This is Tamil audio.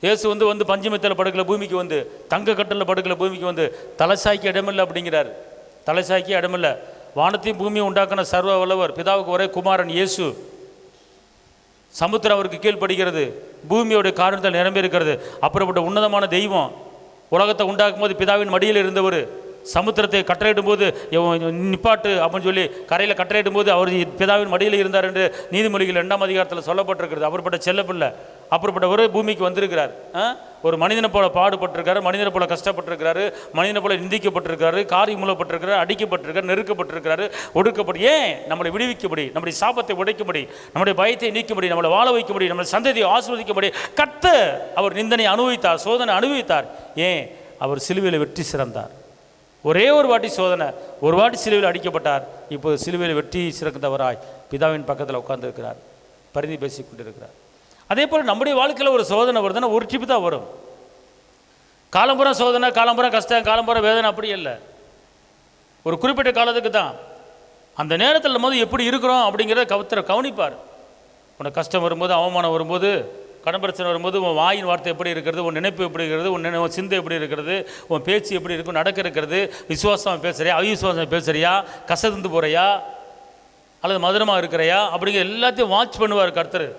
இயேசு வந்து பஞ்சமத்தில் படுக்கல, பூமிக்கு வந்து தங்க கட்டலில் படுக்கல, பூமிக்கு வந்து தலைசாய்க்கு இடமில்லை அப்படிங்கிறார். தலைசாய்க்கு இடமில்லை. வானத்தையும் பூமியும் உண்டாக்கின சர்வ வல்லவர் பிதாவுக்கு ஒரே குமாரன் இயேசு. சமுத்திரம் அவருக்கு கீழ்ப்படுகிறது, பூமியோடைய காரணத்தில் நிரம்பி இருக்கிறது. அப்புறப்பட்ட உன்னதமான தெய்வம் உலகத்தை உண்டாக்கும் போது பிதாவின் மடியில் இருந்தவர் சமுத்திரத்தை கட்டளையிடும் போது நிப்பாட்டு அப்படின்னு சொல்லி கரையில் கட்டளையிடும் போது அவர் பிதாவின் மடியில் இருந்தார் என்று நீதிமொழிகள் 2ஆம் அதிகாரத்தில் சொல்லப்பட்டிருக்கிறது. அப்படிப்பட்ட செல்லப்பிள்ளை அப்படிப்பட்ட ஒரு பூமிக்கு வந்திருக்கிறார். ஒரு மனிதனை போல பாடுபட்டிருக்காரு, மனிதனை போல கஷ்டப்பட்டிருக்கிறாரு, மனிதனை போல நிந்திக்கப்பட்டிருக்காரு, காரியம் மூலப்பட்டிருக்கிறார், அடிக்கப்பட்டிருக்காரு, நெருக்கப்பட்டிருக்கிறாரு, ஒடுக்கப்பட்டு ஏன் நம்மளை விடுவிக்கும்படி, நம்முடைய சாபத்தை உடைக்கும்படி, நம்முடைய பயத்தை நீக்கும்படி, நம்மளை வாழ வைக்கும்படி, நம்மளை சந்ததியை ஆசீர்வதிக்கும்படி கர்த்தர் அவர் நிந்தனை அனுபவித்தார், சோதனை அனுபவித்தார். ஏன்? அவர் சிலுவையில் வெற்றி சிறந்தார். ஒரே ஒரு வாட்டி சோதனை, ஒரு வாட்டி சிலுவையில் அடிக்கப்பட்டார். இப்போ சிலுவையில் வெற்றி சிறந்தவராய் பிதாவின் பக்கத்தில் உட்கார்ந்துருக்கிறார், பரிதி பேசி கொண்டிருக்கிறார். அதே போல் நம்முடைய வாழ்க்கையில் ஒரு சோதனை வருதுன்னா ஒரு டிப்பு தான் வரும். காலம்புறம் சோதனை, காலம்புறம் கஷ்டம், காலம்புறம் வேதனை அப்படி இல்லை. ஒரு குறிப்பிட்ட காலத்துக்கு தான். அந்த நேரத்தில் போது எப்படி இருக்கிறோம் அப்படிங்கிறத கவனிப்பார். உனக்கு கஷ்டம் வரும்போது, அவமானம் வரும்போது, கடன் பிரச்சனை வரும்போது உன் வாயின் வார்த்தை எப்படி இருக்கிறது, உன் நினைப்பு எப்படி இருக்கிறது, உன் சிந்தை எப்படி இருக்கிறது, உன் பேச்சு எப்படி இருக்கும், நடக்க இருக்கிறது, விசுவாசம் பேசுறியா, அவிசுவாசம் பேசுறியா, கசந்து போறியா அல்லது மதுரமாக இருக்கிறையா அப்படிங்கிற எல்லாத்தையும் வாட்ச் பண்ணுவார் கர்த்தர்.